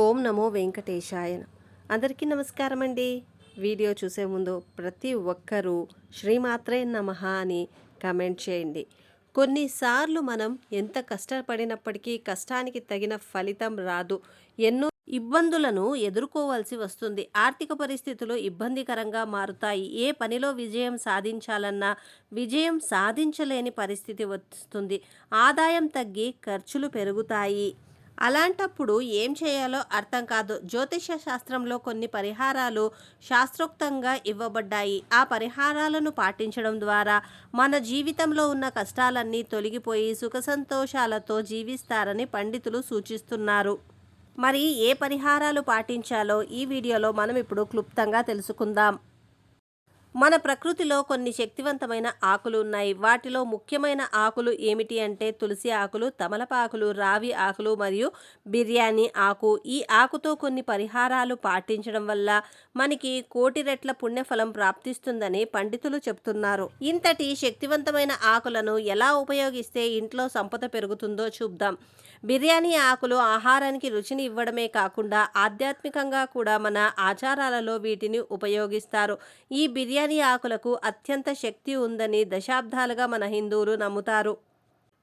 ఓం నమో వెంకటేశాయ. అందరికీ నమస్కారం అండి. వీడియో చూసే ముందు ప్రతి ఒక్కరూ శ్రీమాత్రే నమః అని కామెంట్ చేయండి. కొన్నిసార్లు మనం ఎంత కష్టపడినప్పటికీ కష్టానికి తగిన ఫలితం రాదు. ఎన్నో ఇబ్బందులను ఎదుర్కోవాల్సి వస్తుంది. ఆర్థిక పరిస్థితులు ఇబ్బందికరంగా మారుతాయి. ఏ పనిలో విజయం సాధించాలన్నా విజయం సాధించలేని పరిస్థితి వస్తుంది. ఆదాయం తగ్గి ఖర్చులు పెరుగుతాయి. అలాంటప్పుడు ఏం చేయాలో అర్థం కాదు. జ్యోతిష శాస్త్రంలో కొన్ని పరిహారాలు శాస్త్రోక్తంగా ఇవ్వబడ్డాయి. ఆ పరిహారాలను పాటించడం ద్వారా మన జీవితంలో ఉన్న కష్టాలన్నీ తొలగిపోయి సుఖ సంతోషాలతో జీవిస్తారని పండితులు సూచిస్తున్నారు. మరి ఏ పరిహారాలు పాటించాలో ఈ వీడియోలో మనం ఇప్పుడు క్లుప్తంగా తెలుసుకుందాం. మన ప్రకృతిలో కొన్ని శక్తివంతమైన ఆకులు ఉన్నాయి. వాటిలో ముఖ్యమైన ఆకులు ఏమిటి అంటే తులసి ఆకులు, తమలపాకులు, రావి ఆకులు మరియు బిర్యానీ ఆకు. ఈ ఆకుతో కొన్ని పరిహారాలు పాటించడం వల్ల మనకి కోటి రెట్ల పుణ్యఫలం ప్రాప్తిస్తుందని పండితులు చెప్తున్నారు. ఇంతటి శక్తివంతమైన ఆకులను ఎలా ఉపయోగిస్తే ఇంట్లో సంపద పెరుగుతుందో చూద్దాం. బిర్యానీ ఆకులు ఆహారానికి రుచిని ఇవ్వడమే కాకుండా ఆధ్యాత్మికంగా కూడా మన ఆచారాలలో వీటిని ఉపయోగిస్తారు. ఈ బిర్యానీ ఆకులకు అత్యంత శక్తి ఉందని దశాబ్దాలుగా మన హిందువులు నమ్ముతారు.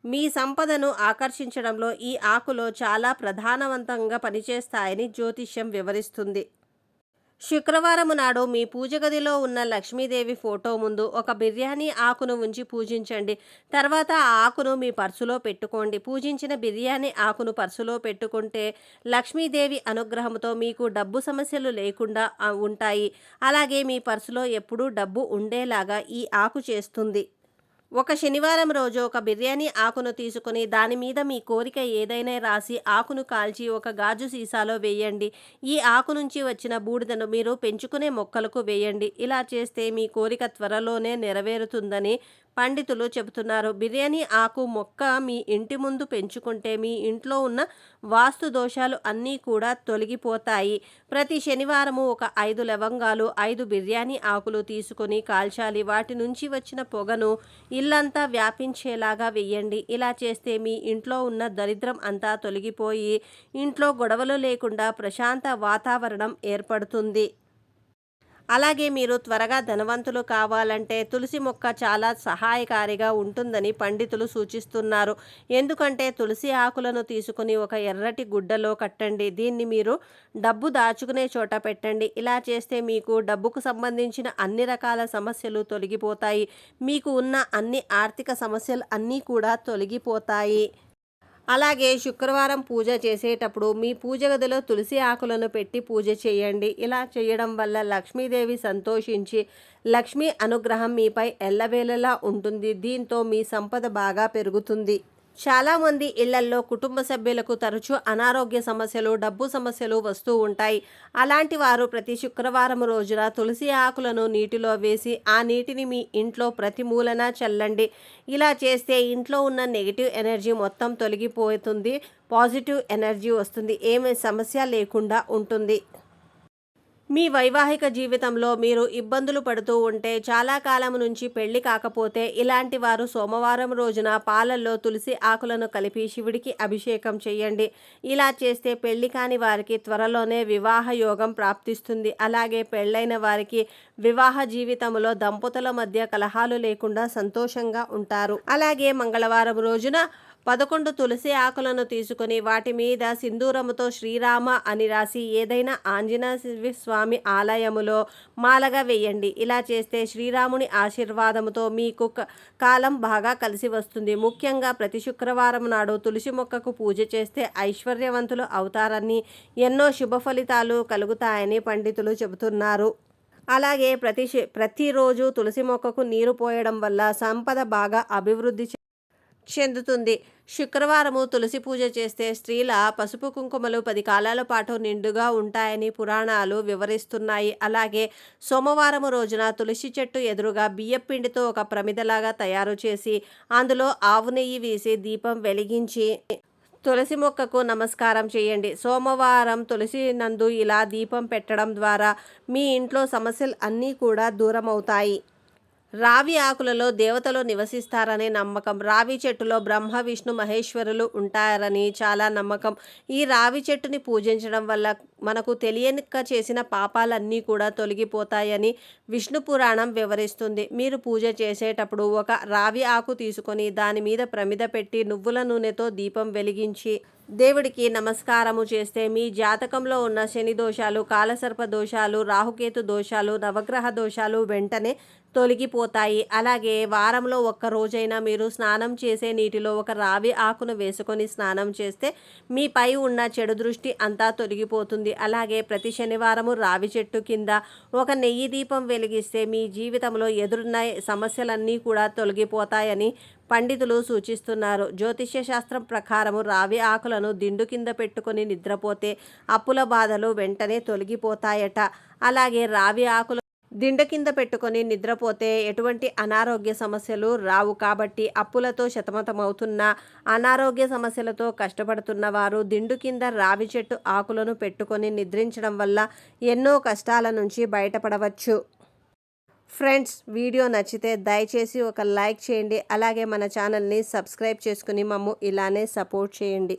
మీ సంపదను ఆకర్షించడంలో ఈ ఆకులు చాలా ప్రధానవంతంగా పనిచేస్తాయని జ్యోతిష్యం వివరిస్తుంది. శుక్రవారం నాడు మీ పూజ గదిలో ఉన్న లక్ష్మీదేవి ఫోటో ముందు ఒక బిర్యానీ ఆకును ఉంచి పూజించండి. తర్వాత ఆ ఆకును మీ పర్సులో పెట్టుకోండి. పూజించిన బిర్యానీ ఆకును పర్సులో పెట్టుకుంటే లక్ష్మీదేవి అనుగ్రహంతో మీకు డబ్బు సమస్యలు లేకుండా ఉంటాయి. అలాగే మీ పర్సులో ఎప్పుడూ డబ్బు ఉండేలాగా ఈ ఆకు చేస్తుంది. ఒక శనివారం రోజు ఒక బిర్యానీ ఆకును తీసుకుని దాని మీద మీ కోరిక ఏదైనా రాసి ఆకును కాల్చి ఒక గాజు సీసాలో వేయండి. ఈ ఆకు నుంచి వచ్చిన బూడిదను మీరు పెంచుకునే మొక్కలకు వేయండి. ఇలా చేస్తే మీ కోరిక త్వరలోనే నెరవేరుతుందని పండితులు చెబుతున్నారు. బిర్యానీ ఆకు మొక్క మీ ఇంటి ముందు పెంచుకుంటే మీ ఇంట్లో ఉన్న వాస్తు దోషాలు అన్నీ కూడా తొలగిపోతాయి. ప్రతి శనివారము ఒక 5 లవంగాలు, 5 బిర్యానీ ఆకులు తీసుకొని కాల్చాలి. వాటి నుంచి వచ్చిన పొగను ఇల్లంతా వ్యాపించేలాగా వెయ్యండి. ఇలా చేస్తే మీ ఇంట్లో ఉన్న దరిద్రం అంతా తొలగిపోయి ఇంట్లో గొడవలు లేకుండా ప్రశాంత వాతావరణం ఏర్పడుతుంది. అలాగే మీరు త్వరగా ధనవంతులు కావాలంటే తులసి మొక్క చాలా సహాయకారిగా ఉంటుందని పండితులు సూచిస్తున్నారు. ఎందుకంటే తులసి ఆకులను తీసుకుని ఒక ఎర్రటి గుడ్డలో కట్టండి. దీన్ని మీరు డబ్బు దాచుకునే చోట పెట్టండి. ఇలా చేస్తే మీకు డబ్బుకు సంబంధించిన అన్ని రకాల సమస్యలు తొలగిపోతాయి. మీకు ఉన్న అన్ని ఆర్థిక సమస్యలు అన్నీ కూడా తొలగిపోతాయి. అలాగే శుక్రవారం పూజ చేసేటప్పుడు మీ పూజ గదిలో తులసి ఆకులను పెట్టి పూజ చేయండి. ఇలా చేయడం వల్ల లక్ష్మీదేవి సంతోషించి లక్ష్మీ అనుగ్రహం మీపై ఎల్లవేళలా ఉంటుంది. దీంతో మీ సంపద బాగా పెరుగుతుంది. చాలామంది ఇళ్లల్లో కుటుంబ సభ్యులకు తరచూ అనారోగ్య సమస్యలు, డబ్బు సమస్యలు వస్తూ ఉంటాయి. అలాంటి వారు ప్రతి శుక్రవారం రోజున తులసి ఆకులను నీటిలో వేసి ఆ నీటిని మీ ఇంట్లో ప్రతి మూలన చల్లండి. ఇలా చేస్తే ఇంట్లో ఉన్న నెగిటివ్ ఎనర్జీ మొత్తం తొలగిపోతుంది. పాజిటివ్ ఎనర్జీ వస్తుంది. ఏమీ సమస్య లేకుండా ఉంటుంది. మీ వైవాహిక జీవితంలో మీరు ఇబ్బందులు పడుతూ ఉంటే, చాలా కాలం నుంచి పెళ్లి కాకపోతే ఇలాంటి వారు సోమవారం రోజున పాలల్లో తులసి ఆకులను కలిపి శివుడికి అభిషేకం చేయండి. ఇలా చేస్తే పెళ్లి కాని వారికి త్వరలోనే వివాహ యోగం ప్రాప్తిస్తుంది. అలాగే పెళ్ళైన వారికి వివాహ జీవితంలో దంపతుల మధ్య కలహాలు లేకుండా సంతోషంగా ఉంటారు. అలాగే మంగళవారం రోజున 11 తులసి ఆకులను తీసుకుని వాటి మీద సింధూరముతో శ్రీరామ అని రాసి ఏదైనా ఆంజనేయ స్వామి ఆలయములో మాలగా వేయండి. ఇలా చేస్తే శ్రీరాముని ఆశీర్వాదముతో మీకు కాలం బాగా కలిసి వస్తుంది. ముఖ్యంగా ప్రతి శుక్రవారం నాడు తులసి మొక్కకు పూజ చేస్తే ఐశ్వర్యవంతులు అవుతారని, ఎన్నో శుభ ఫలితాలు కలుగుతాయని పండితులు చెబుతున్నారు. అలాగే ప్రతిరోజు తులసి మొక్కకు నీరు పోయడం వల్ల సంపద బాగా అభివృద్ధి చెందుతుంది. శుక్రవారము తులసి పూజ చేస్తే స్త్రీల పసుపు కుంకుమలు 10 కాలాల పాటు నిండుగా ఉంటాయని పురాణాలు వివరిస్తున్నాయి. అలాగే సోమవారం రోజున తులసి చెట్టు ఎదురుగా బియ్యపిండితో ఒక ప్రమిదలాగా తయారు చేసి అందులో ఆవు నెయ్యి వేసి దీపం వెలిగించి తులసి మొక్కకు నమస్కారం చేయండి. సోమవారం తులసి నందు ఇలా దీపం పెట్టడం ద్వారా మీ ఇంట్లో సమస్యలు అన్నీ కూడా దూరమవుతాయి. రావి ఆకులలో దేవతలు నివసిస్తారనే నమ్మకం. రావి చెట్టులో బ్రహ్మ విష్ణు మహేశ్వరులు ఉంటారని చాలా నమ్మకం. ఈ రావి చెట్టుని పూజించడం వల్ల మనకు తెలియక చేసిన పాపాలన్నీ కూడా తొలగిపోతాయని విష్ణు పురాణం వివరిస్తుంది. మీరు పూజ చేసేటప్పుడు ఒక రావి ఆకు తీసుకొని దాని మీద ప్రమిద పెట్టి నువ్వుల నూనెతో దీపం వెలిగించి దేవుడికి నమస్కారము చేస్తే మీ జాతకంలో ఉన్న శని దోషాలు, కాలసర్ప దోషాలు, రాహుకేతు దోషాలు, నవగ్రహ దోషాలు వెంటనే తొలగిపోతాయి. అలాగే వారంలో ఒక్క రోజైనా మీరు స్నానం చేసే నీటిలో ఒక రావి ఆకును వేసుకొని స్నానం చేస్తే మీపై ఉన్న చెడు దృష్టి అంతా తొలగిపోతుంది. అలాగే ప్రతి శనివారము రావి చెట్టు కింద ఒక నెయ్యి దీపం వెలిగిస్తే మీ జీవితంలో ఎదురున్న సమస్యలన్నీ కూడా తొలగిపోతాయని పండితులు సూచిస్తున్నారు. జ్యోతిష్య శాస్త్రం ప్రకారము రావి ఆకులను దిండు కింద పెట్టుకొని నిద్రపోతే అప్పుల బాధలు వెంటనే తొలగిపోతాయట. అలాగే రావి ఆకులు దిండు కింద పెట్టుకొని నిద్రపోతే ఎటువంటి అనారోగ్య సమస్యలు రావు. కాబట్టి అప్పులతో సతమతమవుతున్న, అనారోగ్య సమస్యలతో కష్టపడుతున్న వారు దిండు కింద రావి చెట్టు ఆకులను పెట్టుకొని నిద్రించడం వల్ల ఎన్నో కష్టాల నుంచి బయటపడవచ్చు. ఫ్రెండ్స్, వీడియో నచ్చితే దయచేసి ఒక లైక్ చేయండి. అలాగే మన ఛానల్ని సబ్స్క్రైబ్ చేసుకుని ఇలానే సపోర్ట్ చేయండి.